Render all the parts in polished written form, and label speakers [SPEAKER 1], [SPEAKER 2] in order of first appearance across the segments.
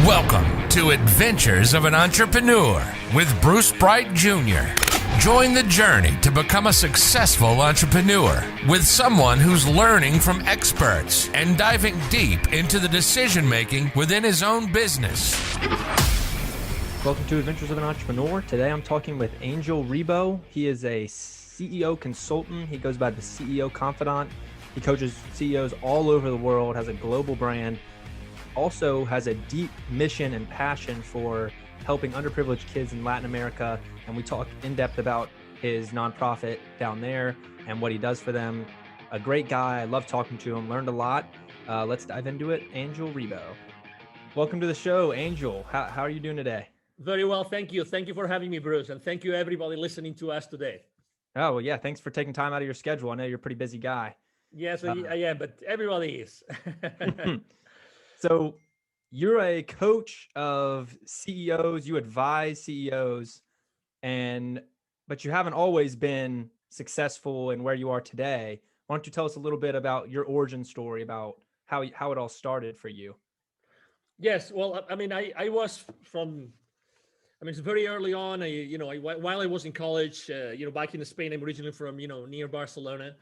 [SPEAKER 1] Welcome to Adventures of an Entrepreneur with Bruce Bright Jr. Join the journey to become a successful entrepreneur with someone who's learning from experts and diving deep into the decision-making within his own business.
[SPEAKER 2] Welcome to Adventures of an Entrepreneur. Today I'm talking with Angel Ribo. He is a CEO consultant. He goes by the CEO Confidant. He coaches CEOs all over the world, has a global brand, also has a deep mission and passion for helping underprivileged kids in Latin America. And we talk in depth about his nonprofit down there and what he does for them. A great guy. I love talking to him, learned a lot. Let's dive into it. Angel Ribo. Welcome to the show, Angel. How are you doing today?
[SPEAKER 3] Very well, thank you. Thank you for having me, Bruce. And thank you everybody listening to us today.
[SPEAKER 2] Oh, well, yeah. Thanks for taking time out of your schedule. I know you're a pretty busy guy.
[SPEAKER 3] Yes, I am, but everybody is.
[SPEAKER 2] So you're a coach of CEOs, you advise CEOs, but you haven't always been successful in where you are today. Why don't you tell us a little bit about your origin story, about how it all started for you?
[SPEAKER 3] Yes, well, I mean, it's very early on. While I was in college, back in Spain, I'm originally from, near Barcelona.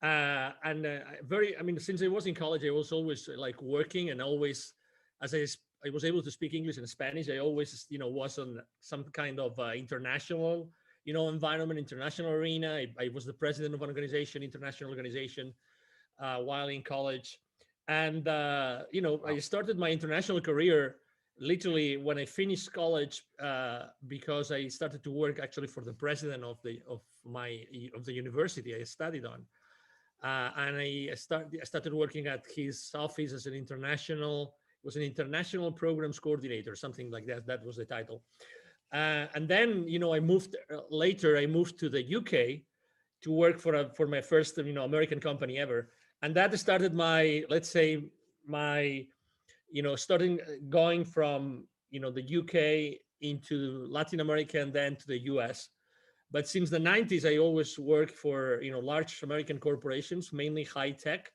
[SPEAKER 3] Since I was in college, I was always like working, and always, as I was able to speak English and Spanish, I always, was on some kind of international, environment, international arena. I was the president of an international organization, while in college. And, I started my international career literally when I finished college, because I started to work actually for the president of the university I studied on. And I started working at his office as an international programs coordinator, something like that. That was the title. And then, I moved to the UK to work for my first, American company ever. And that started starting going from, the UK into Latin America and then to the US. But since the 90s, I always worked for, large American corporations, mainly high tech,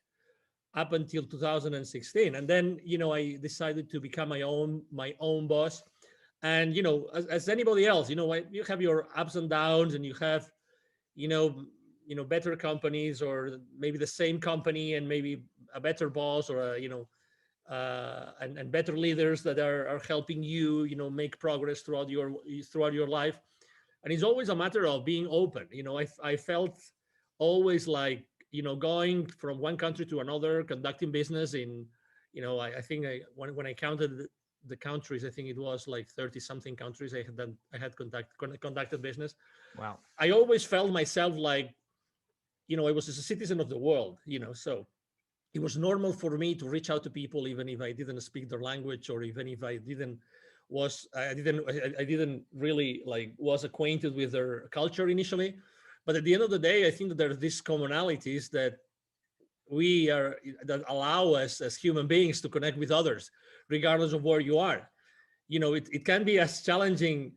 [SPEAKER 3] up until 2016. And then, I decided to become my own boss. And, as anybody else, you have your ups and downs, and you have, better companies, or maybe the same company and maybe a better boss, or and better leaders that are helping you, make progress throughout your life. And it's always a matter of being open. I felt always like, going from one country to another, conducting business in, I think when I counted the countries, I think it was like 30 something countries I had conducted business.
[SPEAKER 2] Wow.
[SPEAKER 3] I always felt myself like, I was a citizen of the world, so it was normal for me to reach out to people, even if I didn't speak their language, or even if I didn't really was acquainted with their culture initially. But at the end of the day, I think that there are these commonalities that allow us as human beings to connect with others, regardless of where you are. It can be as challenging,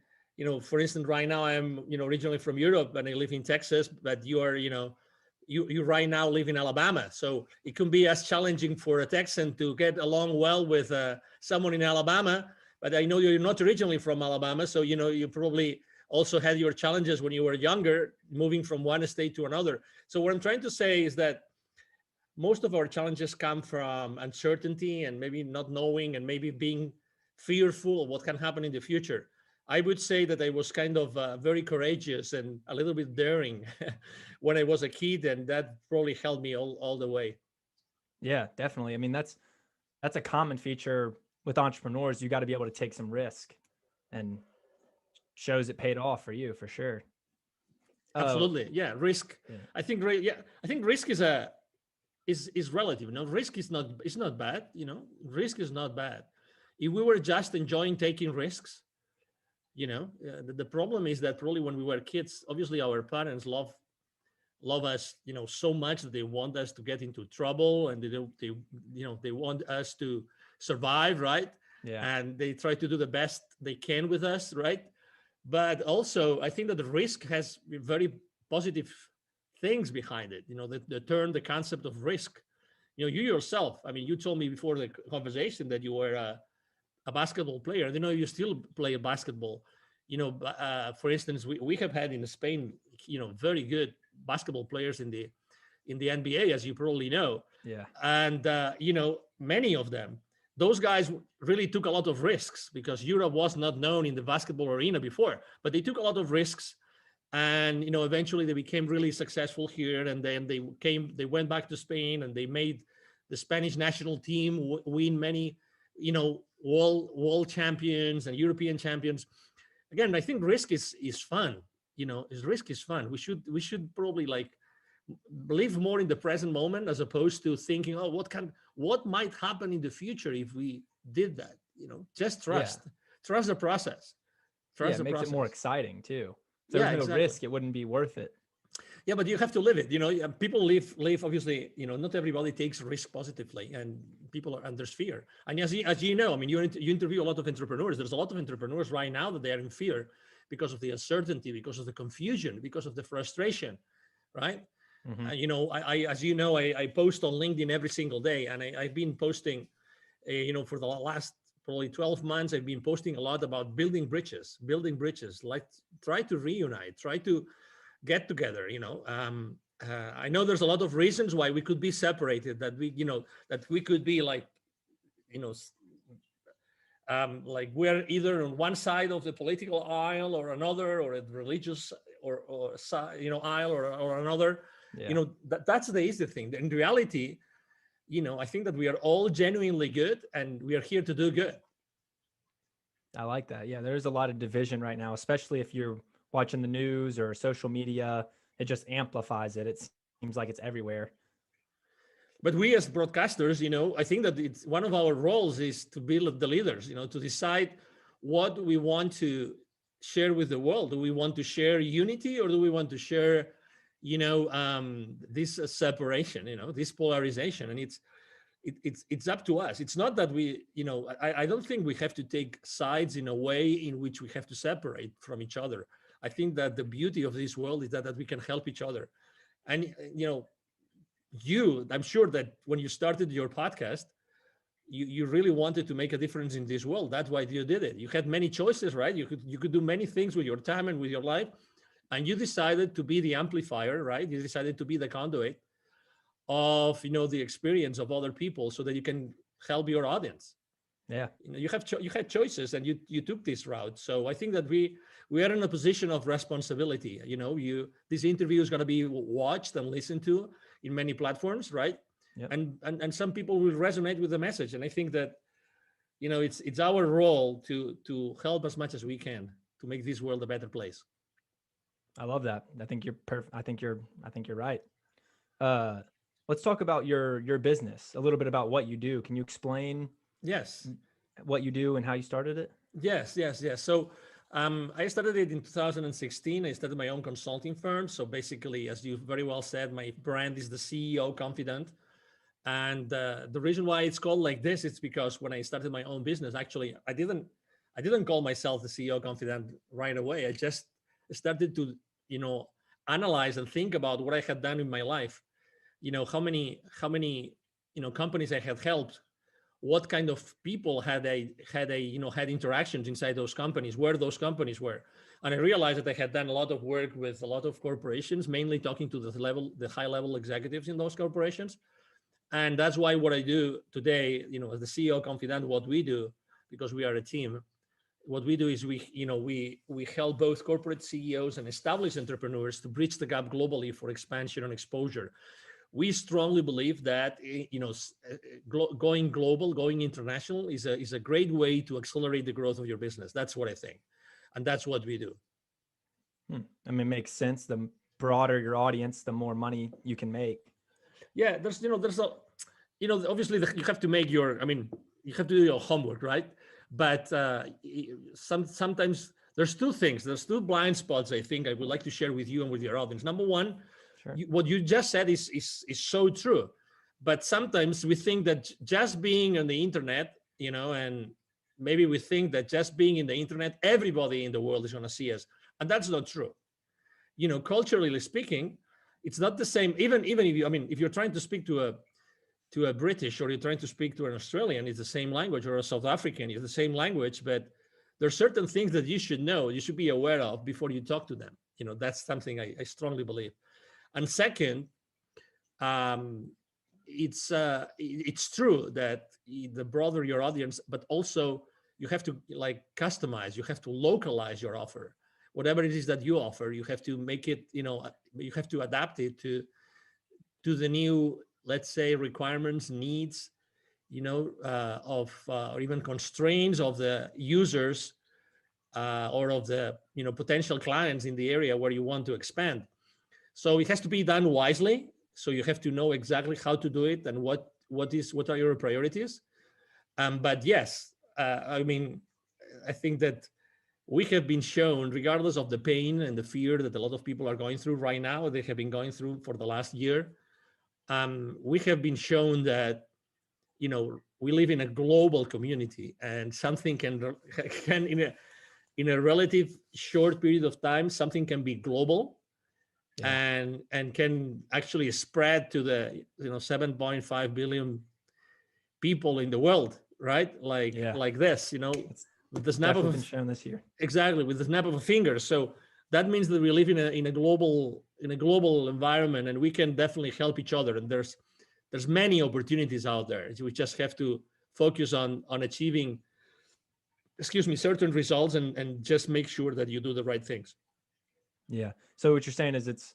[SPEAKER 3] for instance, right now I'm, originally from Europe and I live in Texas, but you are, you right now live in Alabama. So it can be as challenging for a Texan to get along well with someone in Alabama. But I know you're not originally from Alabama. So, you probably also had your challenges when you were younger, moving from one state to another. So what I'm trying to say is that most of our challenges come from uncertainty and maybe not knowing, and maybe being fearful of what can happen in the future. I would say that I was kind of very courageous and a little bit daring when I was a kid, and that probably helped me all the way.
[SPEAKER 2] Yeah, definitely. I mean, that's a common feature with entrepreneurs. You got to be able to take some risk, and shows it paid off for you for sure.
[SPEAKER 3] Absolutely. Yeah. Risk.
[SPEAKER 2] Yeah.
[SPEAKER 3] I think risk is relative. Risk is not bad. Risk is not bad. If we were just enjoying taking risks, the problem is that probably when we were kids, obviously our parents love us, so much that they want us to get into trouble, and they want us to survive, right?
[SPEAKER 2] Yeah.
[SPEAKER 3] And they try to do the best they can with us, right? But also, I think that the risk has very positive things behind it. The concept of risk. You yourself, I mean, you told me before the conversation that you were a a basketball player, you still play basketball. For instance, we have had in Spain, very good basketball players in the NBA, as you probably know.
[SPEAKER 2] Yeah.
[SPEAKER 3] And many of them, those guys really took a lot of risks because Europe was not known in the basketball arena before, but they took a lot of risks. And eventually they became really successful here, and then they went back to Spain, and they made the Spanish national team win many world champions and European champions. Again, I think risk is fun. Risk is fun. We should probably like live more in the present moment, as opposed to thinking, oh, what might happen in the future if we did that. Just trust the process.
[SPEAKER 2] Trust the process. It makes it more exciting too. If there's no
[SPEAKER 3] exactly.
[SPEAKER 2] risk, it wouldn't be worth it.
[SPEAKER 3] Yeah, but you have to live it. People live obviously, not everybody takes risk positively, and and there's fear. And as you know, I mean, you interview a lot of entrepreneurs. There's a lot of entrepreneurs right now that they are in fear because of the uncertainty, because of the confusion, because of the frustration, right?
[SPEAKER 2] Mm-hmm.
[SPEAKER 3] I post on LinkedIn every single day, and I've been posting, for the last probably 12 months, I've been posting a lot about building bridges, like try to reunite, try to get together. I know there's a lot of reasons why we could be separated, that we could be like we're either on one side of the political aisle or another, or a religious or aisle or another.
[SPEAKER 2] Yeah.
[SPEAKER 3] That's the easy thing. In reality, I think that we are all genuinely good, and we are here to do good.
[SPEAKER 2] I like that. Yeah, there's a lot of division right now, especially if you're watching the news or social media. It just amplifies it. It seems like it's everywhere.
[SPEAKER 3] But we as broadcasters, I think that it's one of our roles is to be the leaders, to decide what we want to share with the world. Do we want to share unity, or do we want to share, this separation, this polarization? And it's up to us. It's not that we, I don't think we have to take sides in a way in which we have to separate from each other. I think that the beauty of this world is that we can help each other. And, I'm sure that when you started your podcast, you really wanted to make a difference in this world. That's why you did it. You had many choices, right? You could do many things with your time and with your life. And you decided to be the amplifier, right? You decided to be the conduit of, the experience of other people, so that you can help your audience.
[SPEAKER 2] Yeah.
[SPEAKER 3] You had choices, and you took this route. So I think that we are in a position of responsibility. This interview is going to be watched and listened to in many platforms, right?
[SPEAKER 2] Yep.
[SPEAKER 3] And some people will resonate with the message. And I think that, it's our role to help as much as we can to make this world a better place.
[SPEAKER 2] I love that. I think you're perfect. I think you're right. Let's talk about your business, a little bit about what you do. Can you explain?
[SPEAKER 3] Yes.
[SPEAKER 2] What you do and how you started it?
[SPEAKER 3] Yes. So I started it in 2016. I started my own consulting firm. So basically, as you very well said, my brand is the CEO Confidant. And the reason why it's called like this, it's because when I started my own business, actually, I didn't call myself the CEO Confidant right away. I just started to, analyze and think about what I had done in my life. How many companies I had helped, what kind of people had interactions inside those companies, where those companies were. And I realized that I had done a lot of work with a lot of corporations, mainly talking to the high level executives in those corporations. And that's why what I do today, as the CEO Confidant, what we do, because we are a team, what we do is we help both corporate CEOs and established entrepreneurs to bridge the gap globally for expansion and exposure. We strongly believe that going global, going international is a great way to accelerate the growth of your business. That's what I think, and that's what we do.
[SPEAKER 2] I mean, it makes sense. The broader your audience, the more money you can make.
[SPEAKER 3] Yeah, obviously you have to make you have to do your homework, right? But sometimes there's two things. There's two blind spots I think I would like to share with you and with your audience. Number one,
[SPEAKER 2] sure.
[SPEAKER 3] What you just said is so true. But sometimes we think that just being on the internet, and maybe we think that just being in the internet, everybody in the world is going to see us. And that's not true. Culturally speaking, it's not the same. Even if you're trying to speak to to a British, or you're trying to speak to an Australian, it's the same language, or a South African, it's the same language, but there's certain things that you should know, you should be aware of before you talk to them. That's something I strongly believe. And second, it's true that the broader your audience, but also you have to customize, you have to localize your offer. Whatever it is that you offer, you have to make it, you have to adapt it to the new, let's say, requirements, needs, or even constraints of the users, or of the potential clients in the area where you want to expand. So it has to be done wisely. So you have to know exactly how to do it and what are your priorities. But yes, I think that we have been shown, regardless of the pain and the fear that a lot of people are going through right now, they have been going through for the last year. We have been shown that, we live in a global community, and something can in a relative short period of time, something can be global. Yeah. and can actually spread to the 7.5 billion people in the world, right? Like this, with the snap of
[SPEAKER 2] been shown this year.
[SPEAKER 3] Exactly, with the snap of a finger. So that means that we live in a global environment, and we can definitely help each other. And there's many opportunities out there. We just have to focus on achieving, certain results, and just make sure that you do the right things.
[SPEAKER 2] Yeah. So what you're saying is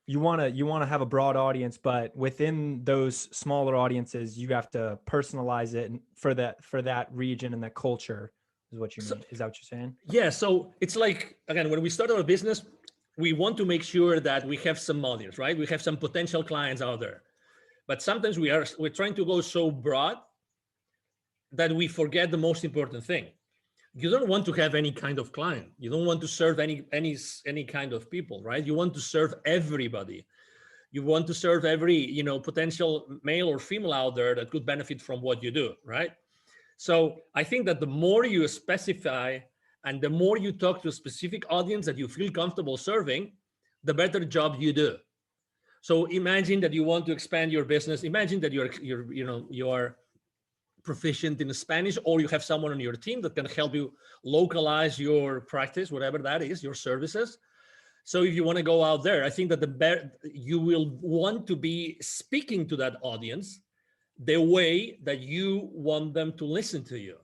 [SPEAKER 2] you want to have a broad audience, but within those smaller audiences, you have to personalize it for that region and that culture is what you mean. Is that what you're saying?
[SPEAKER 3] Yeah. So it's like, again, when we start our business, we want to make sure that we have some audience, right? We have some potential clients out there, but sometimes we're trying to go so broad that we forget the most important thing. You don't want to have any kind of client. You don't want to serve any kind of people, right? You want to serve everybody. You want to serve every, potential male or female out there that could benefit from what you do, right? So I think that the more you specify and the more you talk to a specific audience that you feel comfortable serving, the better job you do. So imagine that you want to expand your business. Imagine that you're proficient in Spanish, or you have someone on your team that can help you localize your practice, whatever that is, your services. So if you want to go out there, I think that you will want to be speaking to that audience the way that you want them to listen to you.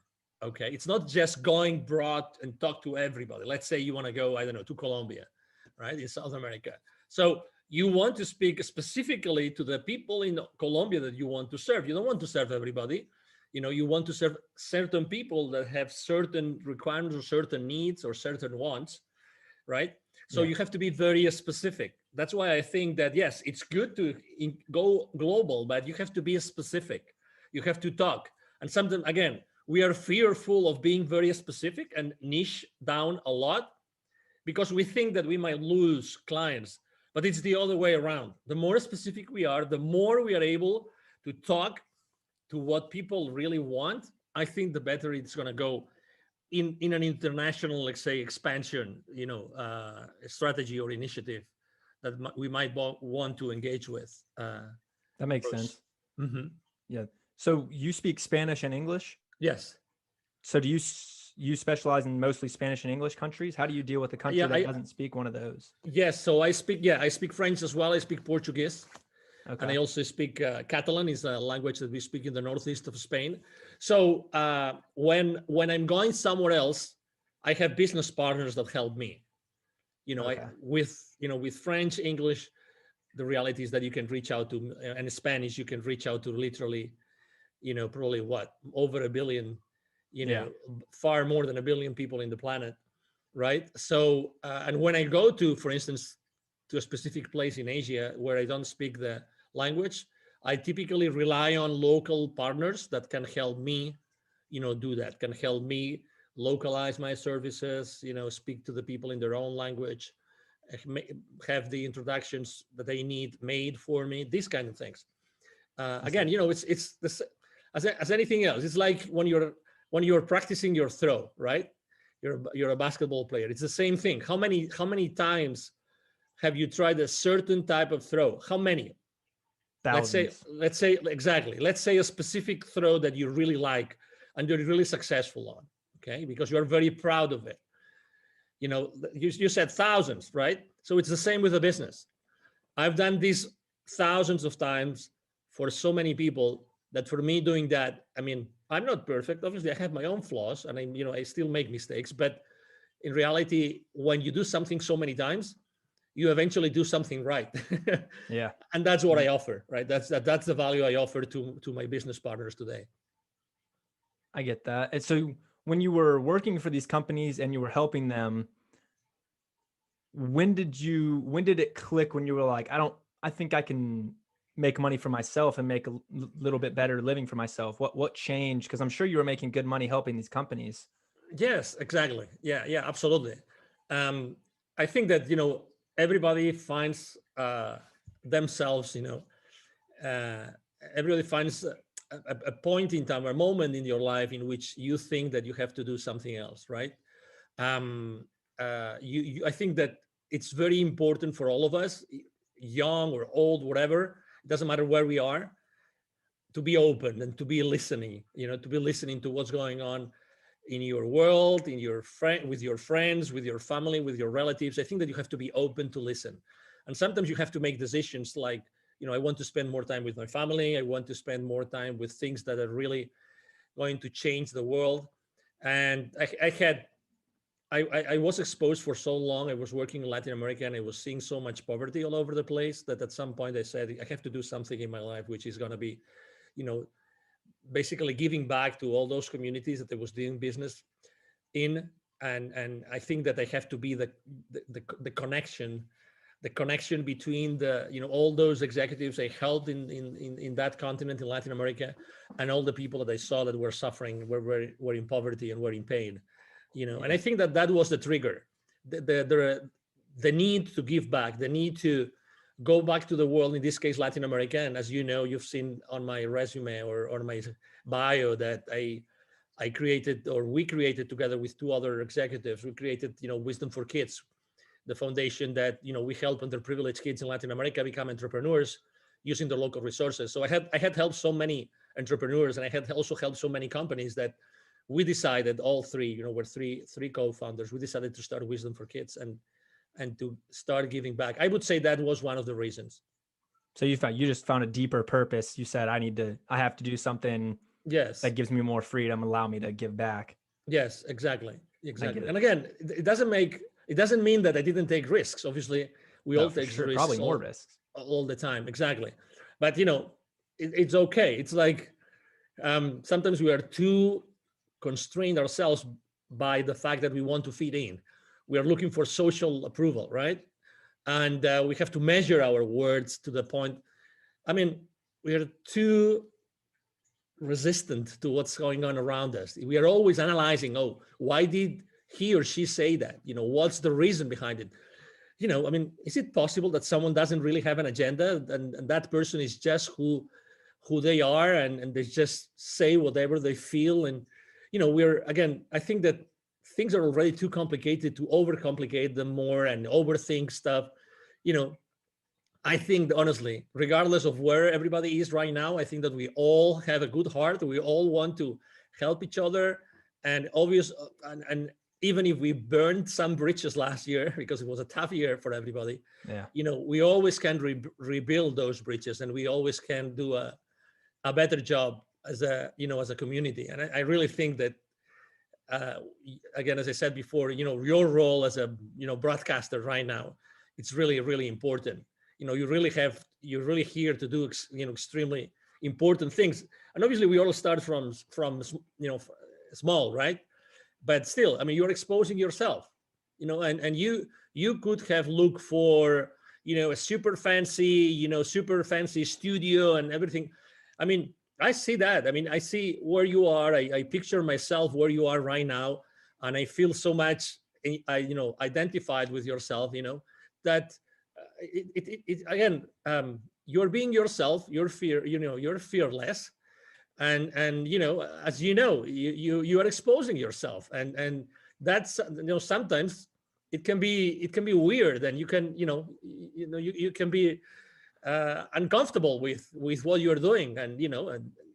[SPEAKER 3] Okay, it's not just going broad and talk to everybody. Let's say you want to go, to Colombia, right, in South America. So you want to speak specifically to the people in Colombia that you want to serve. You don't want to serve everybody. You want to serve certain people that have certain requirements or certain needs or certain wants, right? So you have to be very specific. That's why I think that, yes, it's good to go global, but you have to be specific. You have to talk. And sometimes, again, we are fearful of being very specific and niche down a lot because we think that we might lose clients, but it's the other way around. The more specific we are, the more we are able to talk to what people really want. I think the better it's going to go in an international, let's say, expansion, strategy or initiative that we might want to engage with.
[SPEAKER 2] That makes sense.
[SPEAKER 3] Mm-hmm.
[SPEAKER 2] Yeah. So you speak Spanish and English?
[SPEAKER 3] Yes.
[SPEAKER 2] So do you specialize in mostly Spanish and English countries? How do you deal with a country that doesn't speak one of those?
[SPEAKER 3] Yes. So I speak French as well. I speak Portuguese. Okay. And I also speak Catalan, is a language that we speak in the northeast of Spain. So when I'm going somewhere else, I have business partners that help me. Okay. With French, English, the reality is that you can reach out to, and Spanish, you can reach out to literally, probably over 1 billion, far more than 1 billion people in the planet, right? So, and when I go to, for instance, to a specific place in Asia where I don't speak the language, I typically rely on local partners that can help me, do that, can help me localize my services, speak to the people in their own language, have the introductions that they need made for me, these kind of things. Again, it's this, as anything else. It's like when you're practicing your throw, right? You're a basketball player. It's the same thing. How many times have you tried a certain type of throw? How many?
[SPEAKER 2] thousands.
[SPEAKER 3] let's say exactly. Let's say a specific throw that you really like and you're really successful on, okay? Because you're very proud of it. You know, you said thousands, right? So it's the same with a business. I've done this thousands of times for so many people that for me doing that, I mean, I'm not perfect. Obviously, I have my own flaws and I still make mistakes. But in reality, when you do something so many times, you eventually do something right.
[SPEAKER 2] Yeah.
[SPEAKER 3] And that's what I offer, right? That's the value I offer to my business partners today.
[SPEAKER 2] I get that. And so when you were working for these companies and you were helping them, when did it click when you were like, I think I can make money for myself and make a little bit better living for myself? What changed? Because I'm sure you were making good money helping these companies.
[SPEAKER 3] Yes, exactly. Yeah, absolutely. I think that, everybody finds themselves, uh, everybody finds a point in time, a moment in your life in which you think that you have to do something else, right? um, I think that it's very important for all of us, young or old, whatever, it doesn't matter where we are, to be open and to be listening, to be listening to what's going on in your world, in your friend, with your friends, with your family, with your relatives. I think that you have to be open to listen. And sometimes you have to make decisions like, I want to spend more time with my family. I want to spend more time with things that are really going to change the world. And I was exposed for so long. I was working in Latin America and I was seeing so much poverty all over the place that at some point I said, I have to do something in my life, which is going to be, you know, basically giving back to all those communities that I was doing business in. And I think that I have to be the connection between all those executives I helped in that continent in Latin America and all the people that I saw that were suffering, were in poverty and were in pain. And I think that was the trigger, the need to give back, the need to go back to the world, in this case Latin America. And as you know, you've seen on my resume or on my bio that I created, or we created together with two other executives, we created Wisdom for Kids, the foundation that we help underprivileged kids in Latin America become entrepreneurs using their local resources. So I had helped so many entrepreneurs, and I had also helped so many companies that we decided, all three, we're three co-founders, we decided to start Wisdom for Kids and to start giving back. I would say that was one of the reasons.
[SPEAKER 2] So you just found a deeper purpose. You said, I have to do something
[SPEAKER 3] Yes,
[SPEAKER 2] that gives me more freedom, allow me to give back.
[SPEAKER 3] Yes, exactly. And again, it doesn't mean that I didn't take risks. Obviously, we all take risks,
[SPEAKER 2] probably more risks
[SPEAKER 3] all the time. Exactly. But it's okay. It's like sometimes we are too constrained ourselves by the fact that we want to fit in. We are looking for social approval, right? And we have to measure our words to the point. I mean, we are too resistant to what's going on around us. We are always analyzing, why did he or she say that? What's the reason behind it? I mean, is it possible that someone doesn't really have an agenda and that person is just who they are and they just say whatever they feel? And, I think that things are already too complicated to overcomplicate them more and overthink stuff. I think, honestly, regardless of where everybody is right now, I think that we all have a good heart. We all want to help each other. And and even if we burned some bridges last year, because it was a tough year for everybody, we always can rebuild those bridges, and we always can do a better job as a community. And I really think that, again, as I said before, your role as a broadcaster right now, it's really, really important. You're really here to do extremely important things. And obviously we all start from small, right? But still, I mean, you're exposing yourself, and you could have looked for a super fancy studio and everything. I mean, I see that. I mean, I see where you are. I picture myself where you are right now, and I feel so much identified with yourself, that again, you're being yourself. You're fearless, and as you are exposing yourself, and that's sometimes it can be weird, and you can you can be uncomfortable with what you're doing, and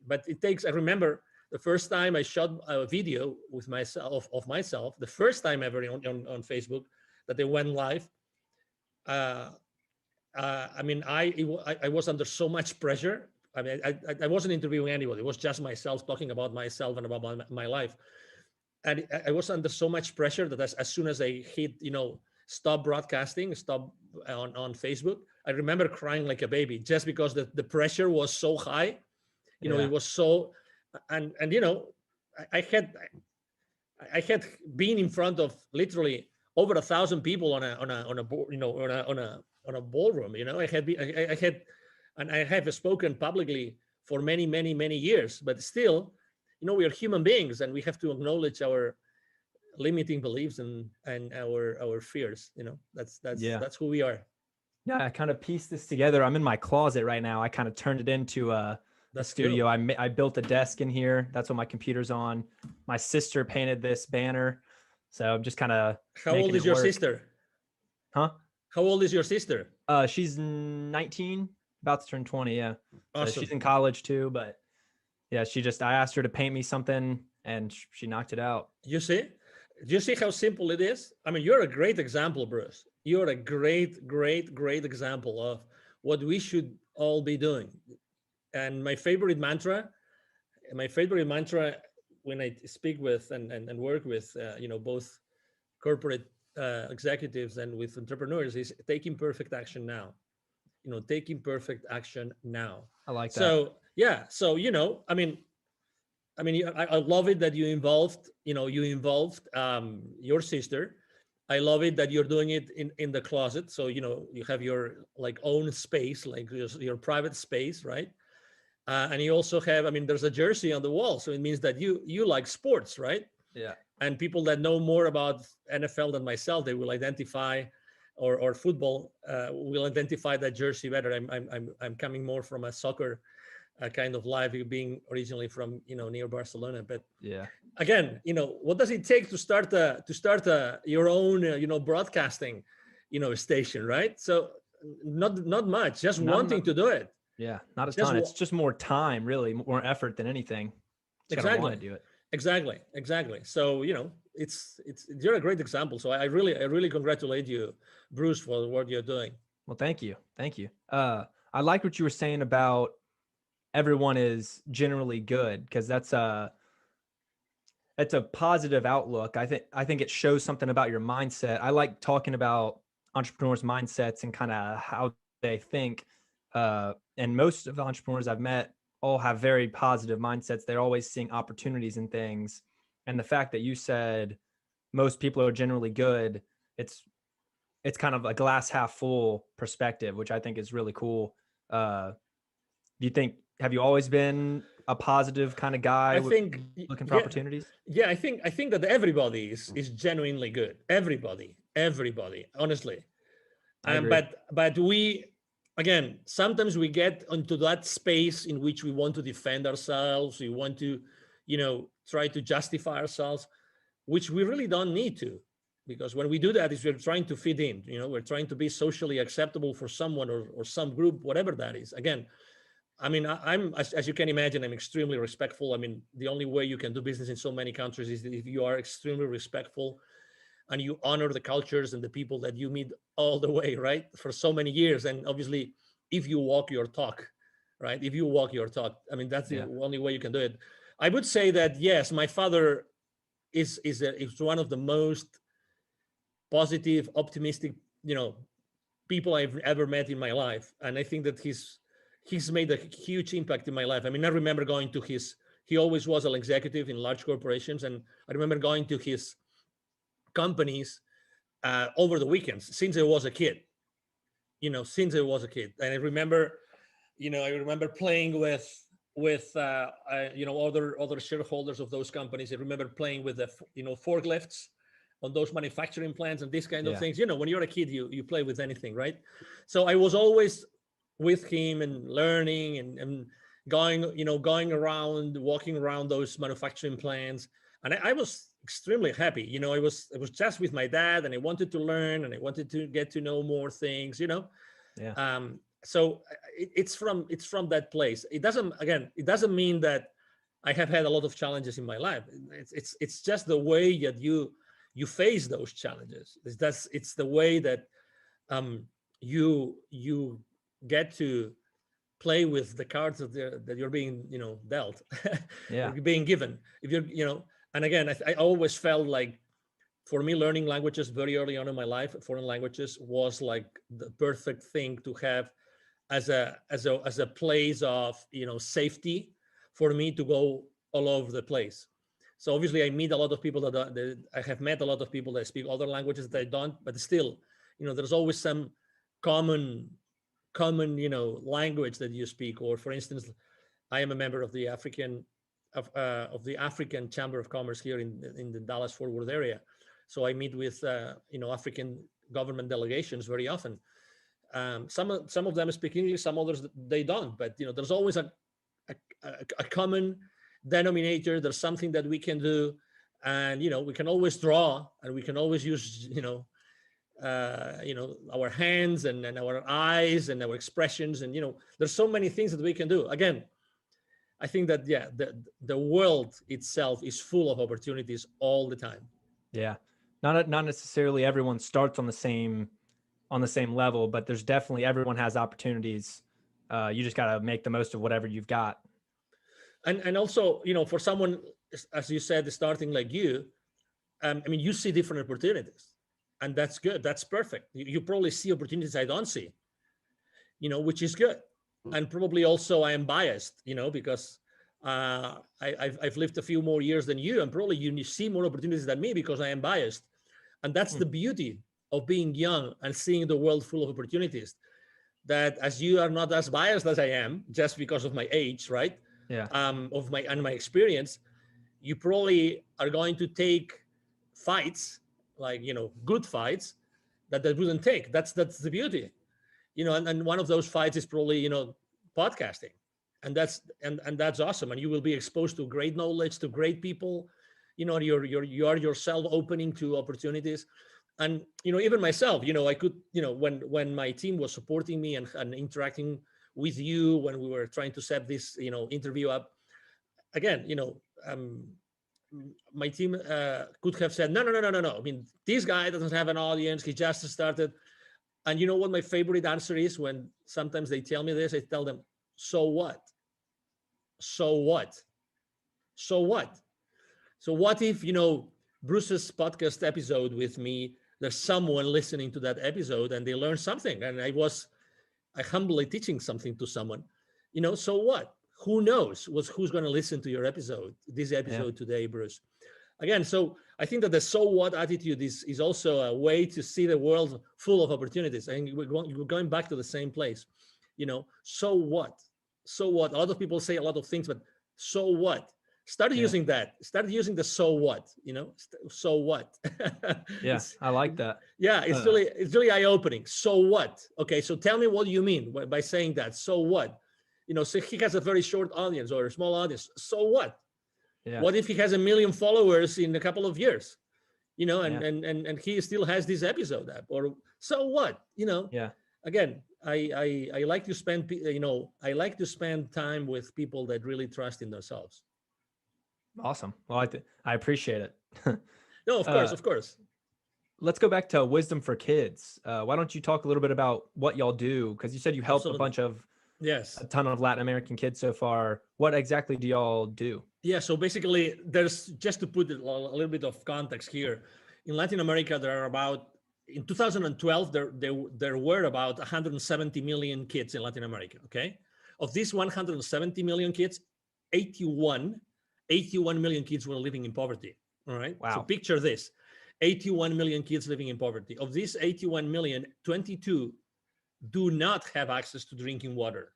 [SPEAKER 3] but it takes. I remember the first time I shot a video with myself of myself, the first time ever on Facebook that they went live. I mean, I was under so much pressure. I mean, I wasn't interviewing anybody. It was just myself talking about myself and about my life. And I was under so much pressure that as soon as I hit, stop broadcasting, stop on Facebook, I remember crying like a baby just because the pressure was so high. It was so, and I had been in front of literally over 1,000 people on a board, on a ballroom. I had, and I have spoken publicly for many, many, many years. But still, we are human beings, and we have to acknowledge our limiting beliefs and our fears. That's who we are.
[SPEAKER 2] Yeah, I kind of pieced this together. I'm in my closet right now. I kind of turned it into a studio. Cool. I built a desk in here. That's what my computer's on. My sister painted this banner. So I'm just kind of.
[SPEAKER 3] How old is your sister?
[SPEAKER 2] Huh?
[SPEAKER 3] How old is your sister?
[SPEAKER 2] She's 19, about to turn 20. Yeah.
[SPEAKER 3] Awesome.
[SPEAKER 2] So she's in college too, but yeah, I asked her to paint me something and she knocked it out.
[SPEAKER 3] You see how simple it is? I mean, you're a great example, Bruce. You're a great, great, great example of what we should all be doing. And my favorite mantra when I speak with and work with, both corporate executives and with entrepreneurs is take imperfect action now. Take imperfect action now.
[SPEAKER 2] I like that.
[SPEAKER 3] So, yeah. So, I mean, I love it that you involved your sister. I love it that you're doing it in the closet. So, you have your own space, like your private space, right? And you also have, there's a jersey on the wall. So it means that you like sports, right?
[SPEAKER 2] Yeah.
[SPEAKER 3] And people that know more about NFL than myself, they will identify, or football, will identify that jersey better. I'm coming more from a soccer kind of life, being originally from near Barcelona. But
[SPEAKER 2] yeah,
[SPEAKER 3] again, what does it take to start your own broadcasting station, right? So not much, just wanting to do it.
[SPEAKER 2] Yeah, not a ton. It's just more time, really, more effort than anything.
[SPEAKER 3] Exactly.
[SPEAKER 2] Want to do it.
[SPEAKER 3] Exactly. So it's you're a great example. So I really congratulate you, Bruce, for what you're doing.
[SPEAKER 2] Well, thank you. I like what you were saying about everyone is generally good, because that's a positive outlook. I think it shows something about your mindset. I like talking about entrepreneurs' mindsets and kind of how they think. And most of the entrepreneurs I've met all have very positive mindsets. They're always seeing opportunities in things. And the fact that you said most people are generally good, it's kind of a glass half full perspective, which I think is really cool. Have you always been a positive kind of guy?
[SPEAKER 3] I think
[SPEAKER 2] looking for opportunities?
[SPEAKER 3] Yeah, I think that everybody is genuinely good. Everybody, honestly. But we, again, sometimes we get into that space in which we want to defend ourselves. We want to, try to justify ourselves, which we really don't need to, because when we do that, we're trying to fit in. We're trying to be socially acceptable for someone or some group, whatever that is. Again, I'm as you can imagine, I'm extremely respectful. The only way you can do business in so many countries is if you are extremely respectful and you honor the cultures and the people that you meet all the way, right? For so many years. And obviously, if you walk your talk, right? If you walk your talk, that's the only way you can do it. I would say that, yes, my father is one of the most positive, optimistic, people I've ever met in my life. And I think that he's made a huge impact in my life. I remember going to he always was an executive in large corporations. And I remember going to his companies over the weekends since I was a kid. And I remember playing with other shareholders of those companies. I remember playing with the forklifts on those manufacturing plants and these kind of things. When you're a kid, you play with anything, right? So I was always with him and learning and going around, walking around those manufacturing plants. And I was extremely happy. I was just with my dad, and I wanted to learn and I wanted to get to know more things, so it's from that place. It doesn't mean that I have had a lot of challenges in my life. It's just the way that you face those challenges. It's the way that you get to play with the cards that you're being dealt or
[SPEAKER 2] Yeah.
[SPEAKER 3] being given. If you're and again, I always felt like, for me, learning languages very early on in my life, foreign languages, was like the perfect thing to have as a place of safety for me to go all over the place. So obviously, I meet a lot of people that I have met a lot of people that speak other languages that I don't, but still, there's always some common language that you speak. Or for instance, I am a member of the African Chamber of Commerce here in the Dallas Fort Worth area. So I meet with African government delegations very often. Some of them speak English, some others they don't. But there's always a common denominator. There's something that we can do, and we can always draw, and we can always use our hands and our eyes and our expressions, and there's so many things that we can do. Again, I think that the world itself is full of opportunities all the time.
[SPEAKER 2] Yeah. Not necessarily everyone starts on the same level, but there's definitely, everyone has opportunities. You just got to make the most of whatever you've got.
[SPEAKER 3] And also, for someone, as you said, starting like you, you see different opportunities, and that's good. That's perfect. You probably see opportunities I don't see, which is good. And probably also I am biased, because I've lived a few more years than you, and probably you see more opportunities than me because I am biased. And that's the beauty of being young and seeing the world full of opportunities. That as you are not as biased as I am, just because of my age, right?
[SPEAKER 2] Yeah.
[SPEAKER 3] Of my experience, you probably are going to take fights, like good fights that wouldn't take. That's the beauty, and one of those fights is probably podcasting, and that's awesome. And you will be exposed to great knowledge, to great people. You are yourself opening to opportunities. And even myself, I could, when my team was supporting me and interacting with you when we were trying to set this interview up, again, my team could have said, no. This guy doesn't have an audience, he just started. And you know what my favorite answer is? When sometimes they tell me this, I tell them, so what? So what? So what? So what if, Bruce's podcast episode with me, there's someone listening to that episode and they learn something, and I humbly teaching something to someone, so what? Who knows who's going to listen to this episode today, Bruce? Again, so I think that the so what attitude is also a way to see the world full of opportunities. And we're going back to the same place, so what? So what? A lot of people say a lot of things, but so what? Start using that. Start using the so what, so what?
[SPEAKER 2] Yeah, I like that.
[SPEAKER 3] Yeah, it's really eye-opening. So what? Okay, so tell me what you mean by saying that. So what? So he has a very short audience or a small audience. So what?
[SPEAKER 2] Yeah.
[SPEAKER 3] What if he has 1 million followers in a couple of years? And he still has this episode up, or so what?
[SPEAKER 2] Yeah.
[SPEAKER 3] Again, I like to spend time with people that really trust in themselves.
[SPEAKER 2] Awesome. Well, I appreciate it.
[SPEAKER 3] No, of course.
[SPEAKER 2] Let's go back to Wisdom for Kids. Why don't you talk a little bit about what y'all do? Because you said you helped a ton of Latin American kids so far. What exactly do y'all do?
[SPEAKER 3] Yeah, so basically, there's, just to put a little bit of context here, in Latin America, in 2012, there were about 170 million kids in Latin America, okay? Of these 170 million kids, 81 million kids were living in poverty, all right?
[SPEAKER 2] Wow.
[SPEAKER 3] So picture this, 81 million kids living in poverty. Of these 81 million, 22 do not have access to drinking water.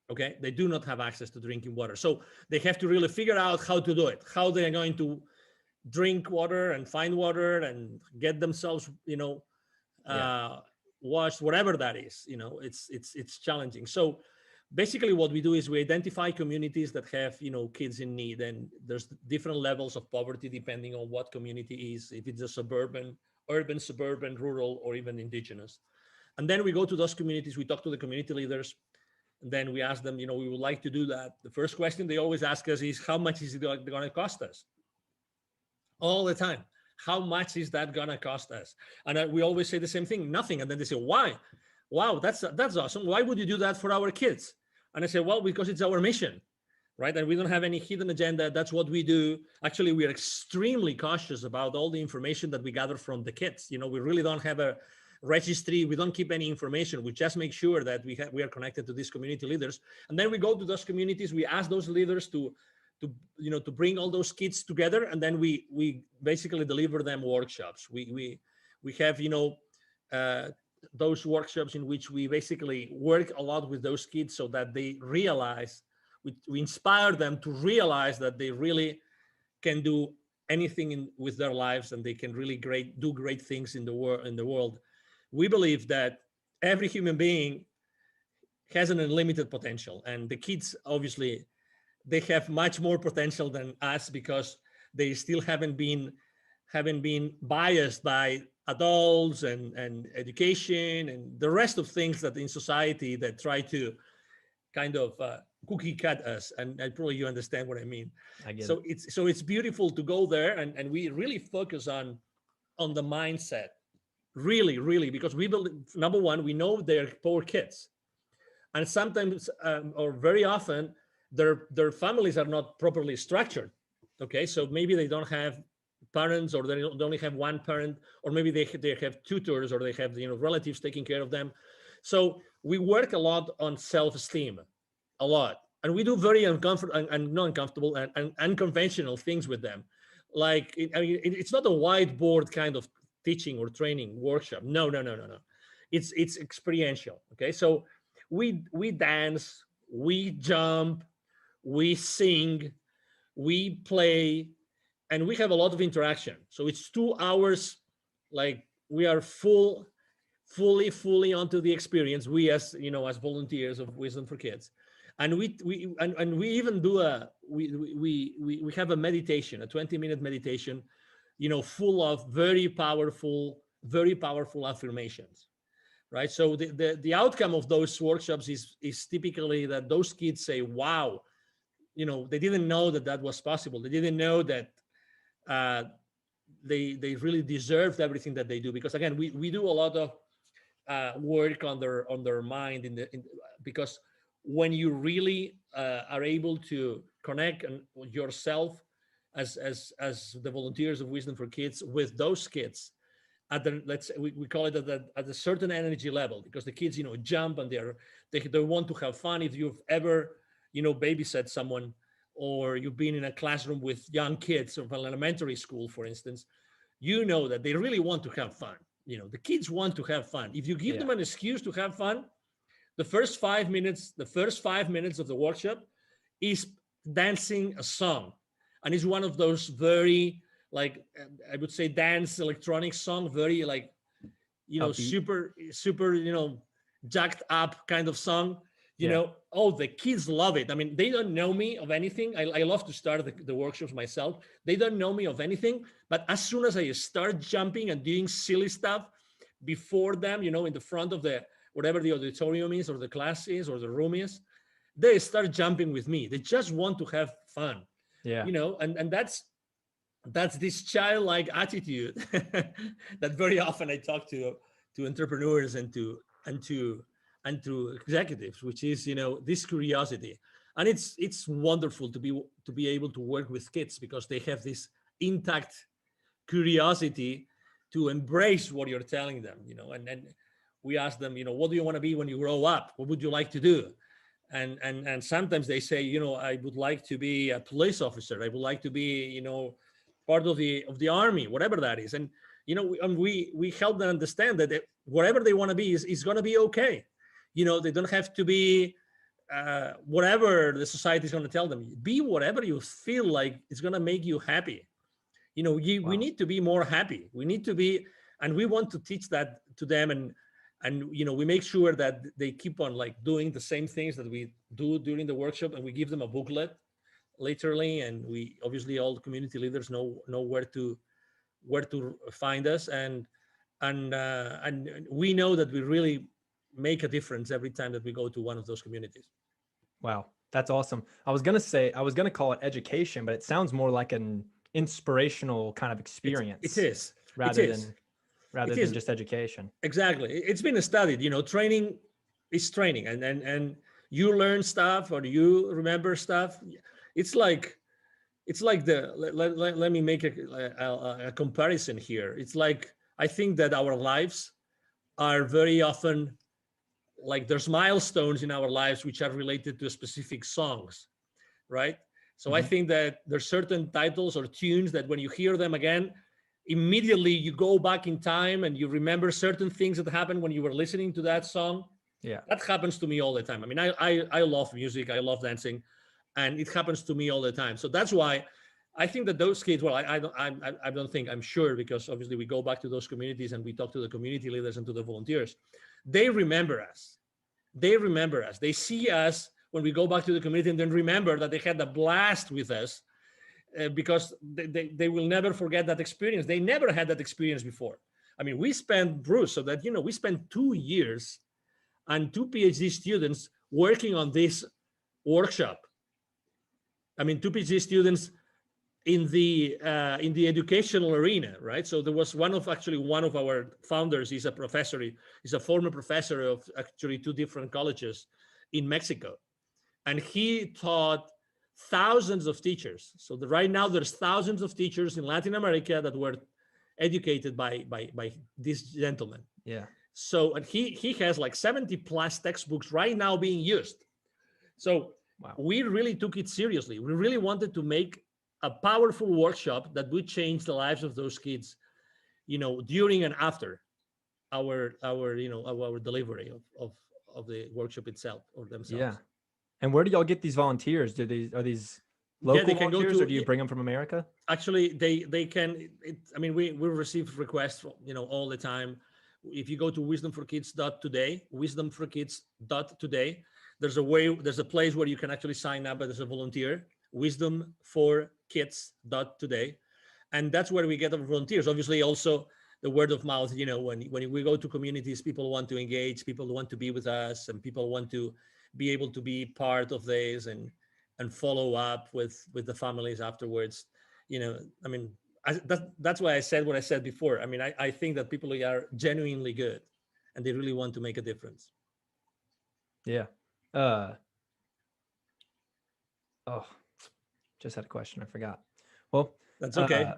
[SPEAKER 3] Okay, they do not have access to drinking water. So they have to really figure out how to do it, how they're going to drink water and find water and get themselves, washed, whatever that is. It's challenging. So basically what we do is we identify communities that have, kids in need, and there's different levels of poverty depending on what community is, if it's a urban, suburban, rural, or even indigenous. And then we go to those communities, we talk to the community leaders, and then we ask them, we would like to do that. The first question they always ask us is, how much is it going to cost us? All the time. How much is that going to cost us? And we always say the same thing, nothing. And then they say, why? Wow, that's awesome. Why would you do that for our kids? And I say, well, because it's our mission, right? And we don't have any hidden agenda. That's what we do. Actually, we are extremely cautious about all the information that we gather from the kids. We really don't have a registry. We don't keep any information. We just make sure that we are connected to these community leaders. And then we go to those communities. We ask those leaders to bring all those kids together, and then we basically deliver them workshops. We have those workshops in which we basically work a lot with those kids so that they realize, we inspire them to realize that they really can do anything with their lives, and they can really do great things in the world. We believe that every human being has an unlimited potential, and the kids, obviously, they have much more potential than us because they still haven't been biased by adults and education and the rest of things that in society that try to kind of cookie cut us. And probably you understand what I mean.
[SPEAKER 2] I get
[SPEAKER 3] so
[SPEAKER 2] it.
[SPEAKER 3] it's beautiful to go there, and we really focus on the mindset, really, because we believe, number one, we know they're poor kids, and sometimes or very often their families are not properly structured. Okay, so maybe they don't have parents, or they only have one parent, or maybe they have tutors, or they have relatives taking care of them. So we work a lot on self-esteem, a lot, and we do very uncomfortable and not uncomfortable and unconventional things with them. Like it's not a whiteboard kind of teaching or training workshop. No. It's experiential. Okay, so we dance, we jump, we sing, we play, and we have a lot of interaction. So it's 2 hours, like we are fully onto the experience. We as volunteers of Wisdom for Kids, and we even do we have a meditation, a 20-minute meditation, full of very powerful affirmations. Right. So the outcome of those workshops is typically that those kids say, wow, they didn't know that was possible. They didn't know that they really deserved everything that they do. Because again, we do a lot of work on their mind because when you really are able to connect yourself as the volunteers of Wisdom for Kids with those kids at we call it at a certain energy level, because the kids jump and they want to have fun. If you've ever babysat someone, or you've been in a classroom with young kids of an elementary school, for instance, that they really want to have fun. The kids want to have fun. If you give them an excuse to have fun, the first 5 minutes of the workshop is dancing a song. And it's one of those very, like, I would say, dance electronic song, very like, super, jacked up kind of song. The kids love it. I mean, they don't know me of anything. I love to start the workshops myself. They don't know me of anything, but as soon as I start jumping and doing silly stuff before them, in the front of whatever the auditorium is, or the class is, or the room is, they start jumping with me. They just want to have fun.
[SPEAKER 2] Yeah.
[SPEAKER 3] And that's this childlike attitude that very often I talk to entrepreneurs and to executives, which is this curiosity. And it's wonderful to be able to work with kids, because they have this intact curiosity to embrace what you're telling them. And we ask them, what do you want to be when you grow up? What would you like to do? And sometimes they say, I would like to be a police officer. I would like to be part of the army, whatever that is. And we help them understand that whatever they want to be is going to be okay. They don't have to be whatever the society is going to tell them. Be whatever you feel like is going to make you happy. We need to be more happy. We need to be, and we want to teach that to them. And we make sure that they keep on like doing the same things that we do during the workshop, and we give them a booklet literally. And we obviously, all the community leaders know where to find us. And and we know that we really make a difference every time that we go to one of those communities.
[SPEAKER 2] Wow, that's awesome. I was gonna call it education, but it sounds more like an inspirational kind of
[SPEAKER 3] It
[SPEAKER 2] experience
[SPEAKER 3] is. It
[SPEAKER 2] rather
[SPEAKER 3] is.
[SPEAKER 2] than rather
[SPEAKER 3] It
[SPEAKER 2] than
[SPEAKER 3] is.
[SPEAKER 2] just education.
[SPEAKER 3] Exactly. It's been studied. Training is training, and you learn stuff or you remember stuff. It's like let me make a comparison here. It's like I think that our lives are very often like there's milestones in our lives which are related to specific songs, right? So I
[SPEAKER 2] Mhm.
[SPEAKER 3] think that there's certain titles or tunes that when you hear them again, immediately you go back in time and you remember certain things that happened when you were listening to that song.
[SPEAKER 2] Yeah.
[SPEAKER 3] That happens to me all the time. I mean, I love music, I love dancing, and it happens to me all the time. So that's why I think that those kids, well, I don't think, I'm sure, because obviously we go back to those communities and we talk to the community leaders and to the volunteers. They remember us. They remember us. They see us when we go back to the community and then remember that they had a blast with us, because they will never forget that experience. They never had that experience before. I mean, we spent, Bruce, so that, we spent 2 years and two PhD students working on this workshop. I mean, two PhD students in the educational arena, right? So there was one of our founders is a professor, he's a former professor of actually two different colleges in Mexico, and he taught thousands of teachers. So right now there's thousands of teachers in Latin America that were educated by this gentleman.
[SPEAKER 2] Yeah.
[SPEAKER 3] So, and he has like 70 plus textbooks right now being used. So
[SPEAKER 2] Wow.
[SPEAKER 3] we really took it seriously. We really wanted to make a powerful workshop that would change the lives of those kids, during and after our delivery of the workshop itself or
[SPEAKER 2] Yeah.
[SPEAKER 3] themselves.
[SPEAKER 2] And where do y'all get these volunteers? Are these
[SPEAKER 3] Yeah,
[SPEAKER 2] local
[SPEAKER 3] they can go
[SPEAKER 2] volunteers, or
[SPEAKER 3] to.
[SPEAKER 2] do you bring them from America?
[SPEAKER 3] Actually, they can. I mean, we receive requests, all the time. If you go to wisdomforkids.today, wisdomforkids.today, there's a place where you can actually sign up as a volunteer, wisdomforkids.today, and that's where we get our volunteers. Obviously, also the word of mouth. When we go to communities, people want to engage, people want to be with us, and people want to be able to be part of this and follow up with the families afterwards. I mean, that's why I said what I said before. I mean, I think that people are genuinely good and they really want to make a difference.
[SPEAKER 2] Yeah. Oh, just had a question. I forgot. Well,
[SPEAKER 3] That's okay.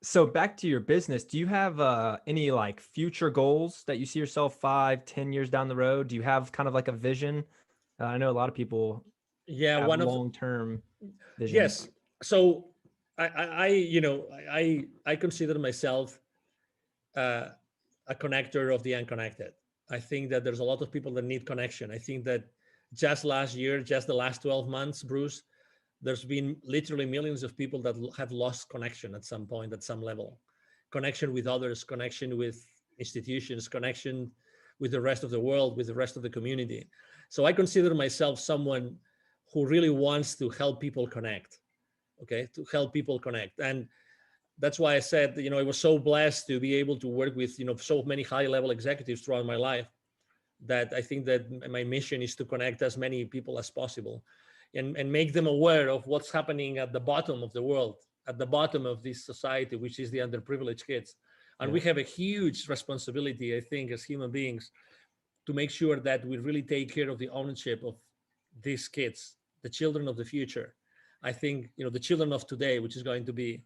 [SPEAKER 2] So back to your business, do you have any like future goals that you see yourself 5-10 years down the road? Do you have kind of like a vision? I know a lot of people
[SPEAKER 3] Yeah,
[SPEAKER 2] have
[SPEAKER 3] one of
[SPEAKER 2] long-term visions.
[SPEAKER 3] yes. So I consider myself a connector of the unconnected. I think that there's a lot of people that need connection. I think that just last year, just the last 12 months, Bruce, there's been literally millions of people that have lost connection at some point, at some level. Connection with others, connection with institutions, connection with the rest of the world, with the rest of the community. So I consider myself someone who really wants to help people connect, okay, to help people connect. And that's why I said, I was so blessed to be able to work with, so many high level executives throughout my life, that I think that my mission is to connect as many people as possible and make them aware of what's happening at the bottom of the world, at the bottom of this society, which is the underprivileged kids. And
[SPEAKER 2] Yeah.
[SPEAKER 3] we have a huge responsibility, I think, as human beings, to make sure that we really take care of the ownership of these kids, the children of the future. I think, the children of today, which is going to be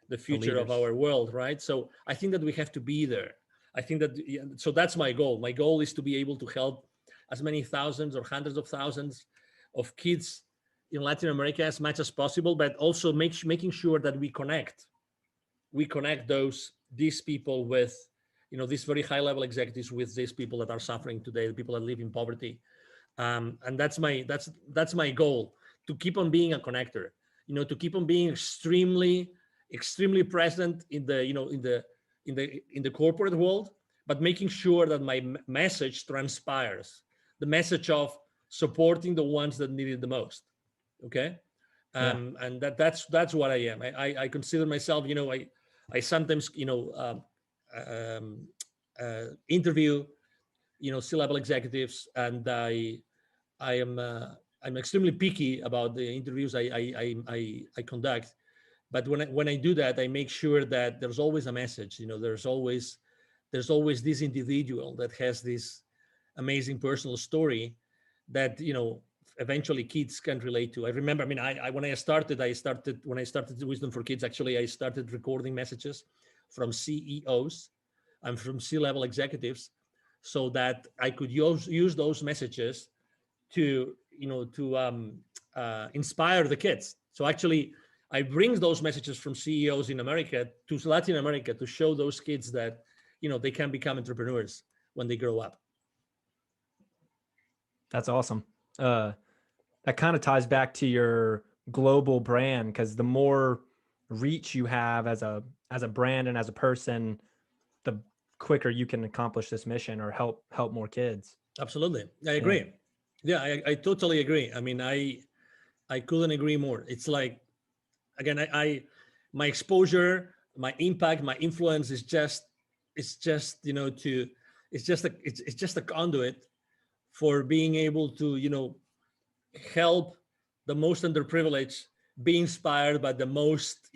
[SPEAKER 3] the future of
[SPEAKER 2] leaders.
[SPEAKER 3] our world, right? So I think that we have to be there. I think that, so that's my goal. My goal is to be able to help as many thousands or hundreds of thousands of kids in Latin America as much as possible, but also making sure that we connect these people with, these very high level executives with these people that are suffering today, the people that live in poverty. And that's my goal, to keep on being a connector, to keep on being extremely present in the, in the corporate world, but making sure that my message transpires, the message of supporting the ones that need it the most. Okay. And that's what I am. I consider myself, I sometimes, interview, C-level executives, and I'm extremely picky about the interviews I conduct. But when I do that, I make sure that there's always a message. There's always this individual that has this amazing personal story that eventually kids can relate to. I remember, I mean, when I started Wisdom for Kids, actually, I started recording messages from CEOs and from C-level executives, so that I could use those messages to inspire the kids. So actually, I bring those messages from CEOs in America to Latin America to show those kids that they can become entrepreneurs when they grow up.
[SPEAKER 2] That's awesome. That kind of ties back to your global brand, because the more reach you have as a brand and as a person, the quicker you can accomplish this mission or help more kids.
[SPEAKER 3] Absolutely, I agree. Yeah, I totally agree. I mean, I couldn't agree more. It's like, again, my exposure, my impact, my influence is just it's just a conduit for being able to help the most underprivileged be inspired by the most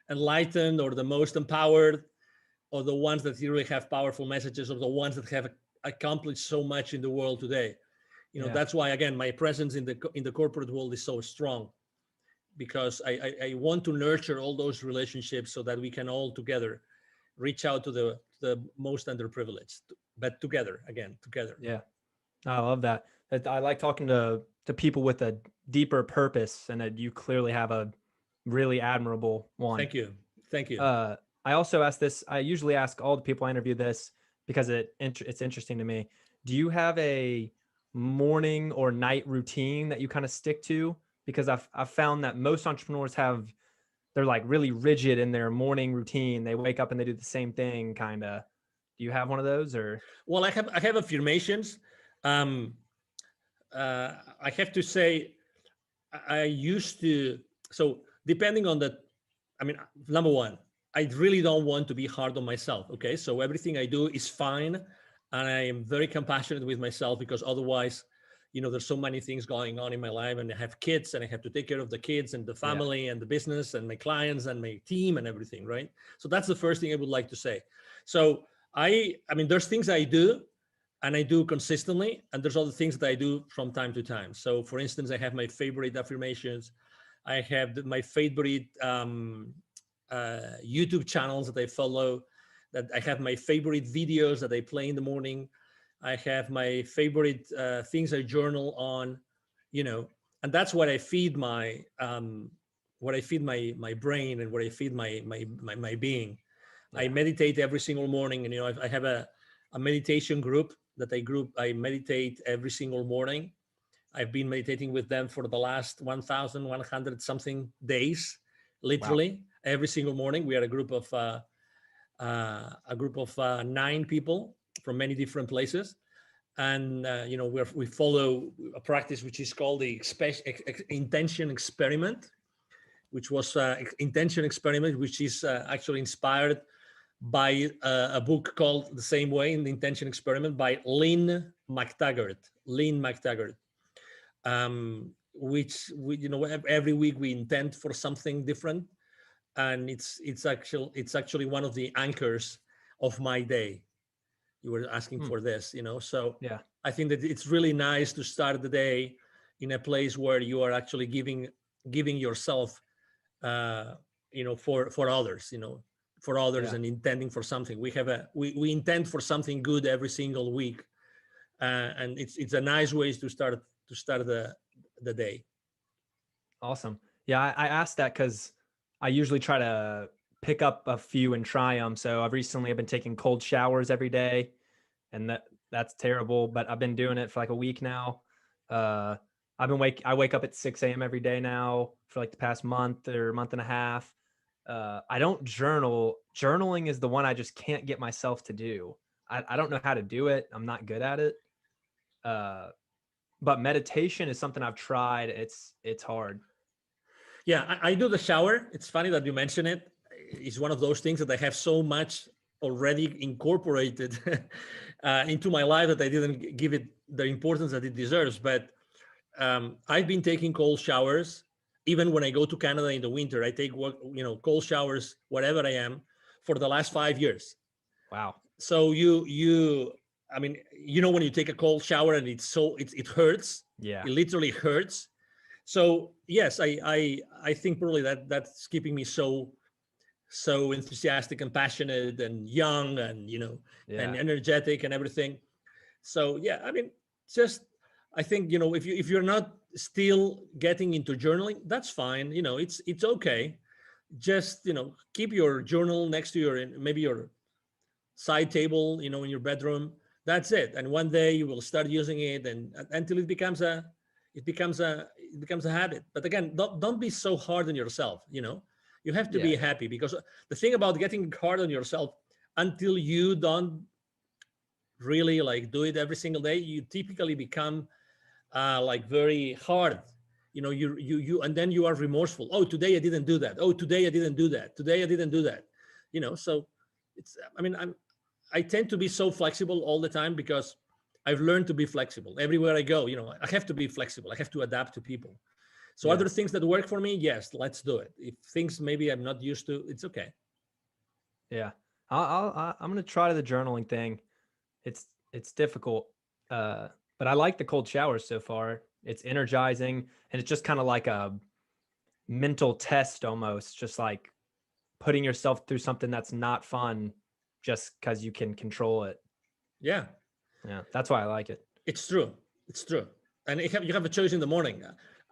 [SPEAKER 3] enlightened, or the most empowered, or the ones that really have powerful messages, or the ones that have accomplished so much in the world today. That's why, again, my presence in the corporate world is so strong, because I want to nurture all those relationships so that we can all together reach out to the most underprivileged, but together.
[SPEAKER 2] Yeah, I love that. I like talking to people with a deeper purpose, and that you clearly have a really admirable one.
[SPEAKER 3] Thank you.
[SPEAKER 2] I also ask this. I usually ask all the people I interview this because it's interesting to me. Do you have a morning or night routine that you kind of stick to? Because I've found that most entrepreneurs they're like really rigid in their morning routine. They wake up and they do the same thing, kind of. Do you have one of those, or?
[SPEAKER 3] Well, I have affirmations. I have to say, I used to. So depending on I mean, number one, I really don't want to be hard on myself. Okay, so everything I do is fine, and I am very compassionate with myself, because otherwise, there's so many things going on in my life, and I have kids, and I have to take care of the kids and the family and the business and my clients and my team and everything, right? So that's the first thing I would like to say. So I mean, there's things I do, and I do consistently, and there's other things that I do from time to time. So, for instance, I have my favorite affirmations. I have my favorite YouTube channels that I follow. That I have my favorite videos that I play in the morning. I have my favorite things I journal on, and that's what I feed my my brain, and what I feed my being. Yeah. I meditate every single morning, and I have a meditation group that I meditate every single morning. I've been meditating with them for the last 1,100 something days, literally. Wow. Every single morning. We are a group of 9 people from many different places, and we follow a practice which is called the intention experiment, which was intention experiment, which is actually inspired by a book called the same way, in the intention experiment, by Lynn McTaggart. Which every week we intend for something different, and it's actually one of the anchors of my day. You were asking for this, so
[SPEAKER 2] yeah.
[SPEAKER 3] I think that it's really nice to start the day in a place where you are actually giving yourself, for others, and intending for something. We intend for something good every single week, and it's a nice way to start the day.
[SPEAKER 2] Awesome. Yeah, I asked that because I usually try to pick up a few and try them. So I've been taking cold showers every day, and that's terrible, but I've been doing it for like a week now. I wake up at 6 a.m. every day now for like the past month or month and a half. I don't journal. Journaling is the one I just can't get myself to do. I don't know how to do it. I'm not good at it. But meditation is something I've tried. It's hard.
[SPEAKER 3] Yeah, I do the shower. It's funny that you mention it. is one of those things that I have so much already incorporated into my life that I didn't give it the importance that it deserves. But I've been taking cold showers. Even when I go to Canada in the winter, I take cold showers wherever I am for the last 5 years.
[SPEAKER 2] Wow.
[SPEAKER 3] So I mean, when you take a cold shower and it hurts.
[SPEAKER 2] Yeah.
[SPEAKER 3] It literally hurts. So yes, I think probably that's keeping me so enthusiastic and passionate and young and and energetic and everything. So yeah, I mean, just I think if you're not still getting into journaling, that's fine. It's okay. Just keep your journal next to maybe your side table, in your bedroom. That's it. And one day you will start using it, and until it becomes a habit. But again, don't be so hard on yourself. You have to be happy, because the thing about getting hard on yourself, until you don't really like do it every single day, you typically become like very hard. You and then you are remorseful. Oh, today I didn't do that. Oh, today I didn't do that. Today I didn't do that. So I tend to be so flexible all the time, because I've learned to be flexible everywhere I go. I have to be flexible. I have to adapt to people. So other things that work for me, yes, let's do it. If things maybe I'm not used to, it's okay.
[SPEAKER 2] Yeah. I'm going to try the journaling thing. It's difficult. But I like the cold showers so far. It's energizing, and it's just kind of like a mental test almost, just like putting yourself through something that's not fun just because you can control it.
[SPEAKER 3] Yeah.
[SPEAKER 2] That's why I like it.
[SPEAKER 3] It's true. And you have a choice in the morning.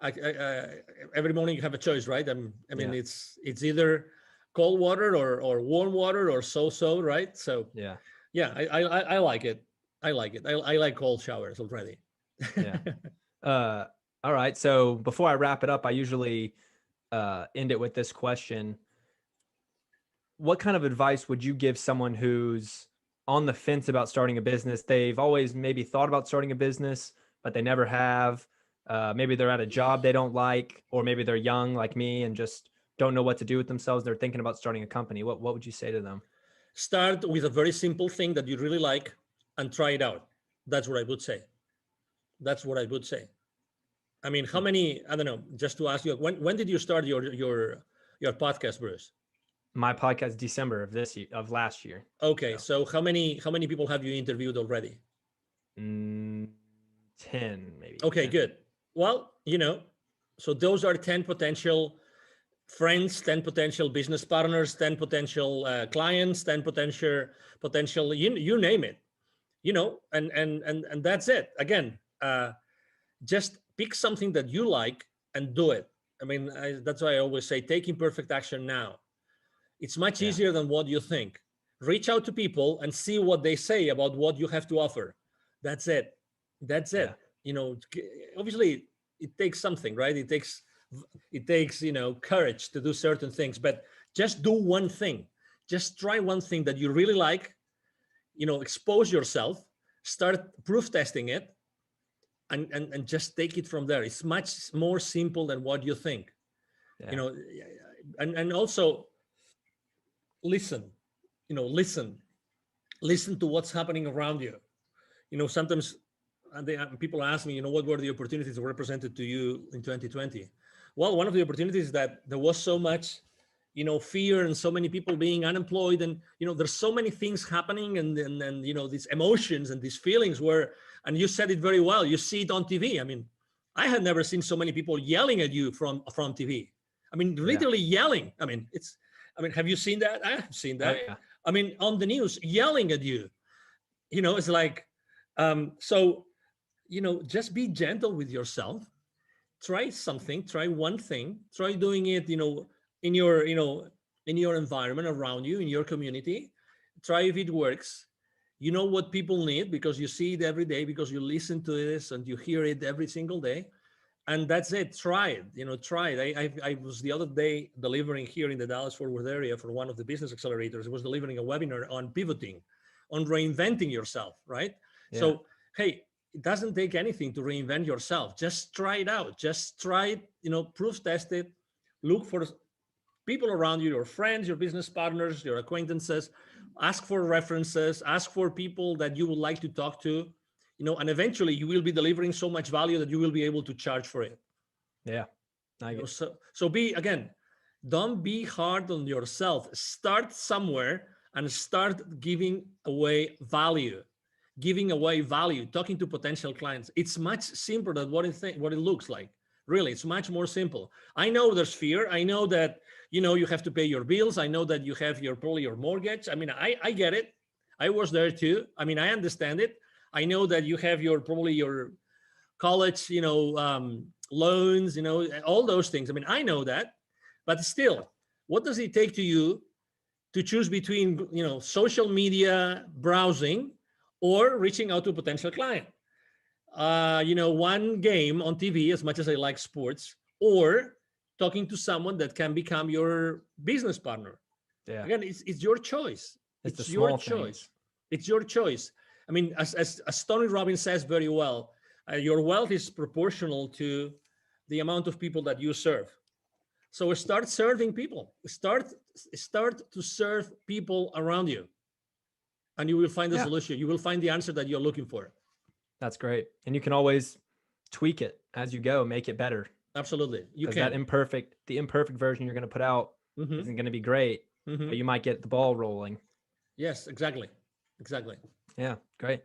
[SPEAKER 3] Every morning you have a choice, right? It's either cold water or warm water or so, right? So I like it. I like cold showers already.
[SPEAKER 2] All right. So before I wrap it up, I usually end it with this question. What kind of advice would you give someone who's on the fence about starting a business? They've always maybe thought about starting a business, but they never have. Maybe they're at a job they don't like, or maybe they're young like me and just don't know what to do with themselves. They're thinking about starting a company. What would you say to them?
[SPEAKER 3] Start with a very simple thing that you really like and try it out. That's what I would say. I mean, how many, I don't know, just to ask you, when did you start your podcast, Bruce?
[SPEAKER 2] My podcast, December of last year.
[SPEAKER 3] Okay. So how many people have you interviewed already?
[SPEAKER 2] 10 maybe.
[SPEAKER 3] Okay,
[SPEAKER 2] 10.
[SPEAKER 3] Good. Well, so those are 10 potential friends, 10 potential business partners, 10 potential clients, 10 potential, you name it, and that's it. Again, just pick something that you like and do it. I mean, that's why I always say, take imperfect action now. It's much easier than what you think. Reach out to people and see what they say about what you have to offer. That's it. Obviously it takes something, right? It takes courage to do certain things, but just do one thing. Just try one thing that you really like, expose yourself, start proof testing it, and just take it from there. It's much more simple than what you think. And also listen to what's happening around you. Sometimes people ask me, what were the opportunities that were presented to you in 2020? Well, one of the opportunities is that there was so much, fear and so many people being unemployed, and there's so many things happening, and these emotions and these feelings and you said it very well. You see it on TV. I mean, I had never seen so many people yelling at you from TV. I mean, literally yelling. I mean, have you seen that? I have seen that.
[SPEAKER 2] Oh, yeah.
[SPEAKER 3] I mean, on the news, yelling at you. It's like, so, just be gentle with yourself. Try something, try one thing, try doing it, in your environment around you, in your community. Try if it works. You know what people need because you see it every day, because you listen to this and you hear it every single day. And that's it. Try it. Try it. I was the other day delivering here in the Dallas-Fort Worth area for one of the business accelerators. I was delivering a webinar on pivoting, on reinventing yourself, right? Yeah. So, hey, it doesn't take anything to reinvent yourself. Just try it out. Just try it, proof test it, look for people around you, your friends, your business partners, your acquaintances. Ask for references, ask for people that you would like to talk to, and eventually you will be delivering so much value that you will be able to charge for it.
[SPEAKER 2] Yeah. I
[SPEAKER 3] So don't be hard on yourself. Start somewhere and start giving away value. Talking to potential clients. It's much simpler than what it looks like. Really, it's much more simple. I know there's fear. I know that you have to pay your bills. I know that you have probably your mortgage. I mean, I get it. I was there too. I mean, I understand it. I know that you have probably your college, loans, all those things. I mean, I know that, but still, what does it take to you to choose between, social media browsing or reaching out to a potential client? One game on TV, as much as I like sports, or talking to someone that can become your business partner.
[SPEAKER 2] Yeah.
[SPEAKER 3] Again, it's your choice.
[SPEAKER 2] It's
[SPEAKER 3] your choice. It's your choice. I mean, as Tony Robbins says very well, your wealth is proportional to the amount of people that you serve. So start serving people. Start to serve people around you, and you will find the solution. You will find the answer that you're looking for.
[SPEAKER 2] That's great. And you can always tweak it as you go, make it better.
[SPEAKER 3] Absolutely. You can.
[SPEAKER 2] The imperfect version you're going to put out isn't going to be great, but you might get the ball rolling.
[SPEAKER 3] Yes, exactly.
[SPEAKER 2] Yeah, great.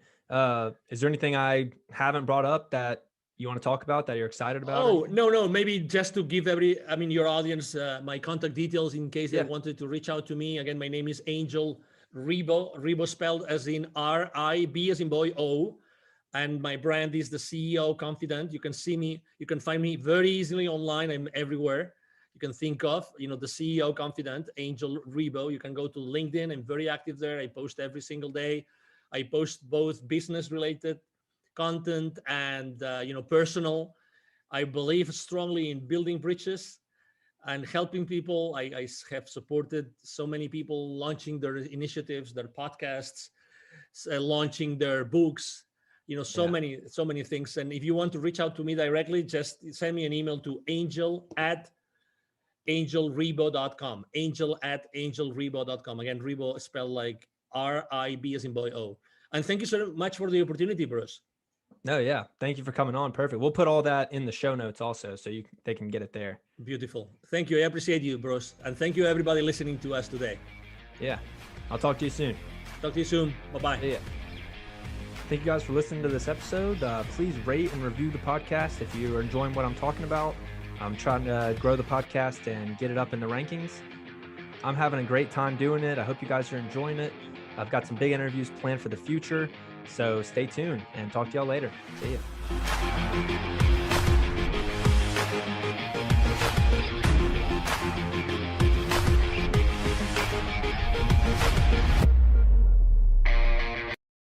[SPEAKER 2] Is there anything I haven't brought up that you want to talk about that you're excited about?
[SPEAKER 3] Oh, no. Maybe just to give your audience my contact details in case they wanted to reach out to me. Again, my name is Angel Ribo. Ribo spelled as in R-I-B as in boy, O. And my brand is the CEO Confidant. You can see me. You can find me very easily online. I'm everywhere you can think of. The CEO Confidant, Angel Ribo. You can go to LinkedIn. I'm very active there. I post every single day. I post both business-related content and personal. I believe strongly in building bridges and helping people. I have supported so many people launching their initiatives, their podcasts, launching their books. So many things. And if you want to reach out to me directly, just send me an email to angel@angelribo.com. Angel@angelribo.com. Again, Ribo spelled like R-I-B as in boy, O. And thank you so much for the opportunity, Bruce.
[SPEAKER 2] No, yeah. Thank you for coming on. Perfect. We'll put all that in the show notes also, so they can get it there.
[SPEAKER 3] Beautiful. Thank you. I appreciate you, Bruce. And thank you, everybody listening to us today.
[SPEAKER 2] Yeah. I'll talk to you soon.
[SPEAKER 3] Talk to you soon. Bye-bye.
[SPEAKER 2] Yeah. Thank you guys for listening to this episode. Please rate and review the podcast if you are enjoying what I'm talking about. I'm trying to grow the podcast and get it up in the rankings. I'm having a great time doing it. I hope you guys are enjoying it. I've got some big interviews planned for the future. So stay tuned and talk to y'all later. See ya.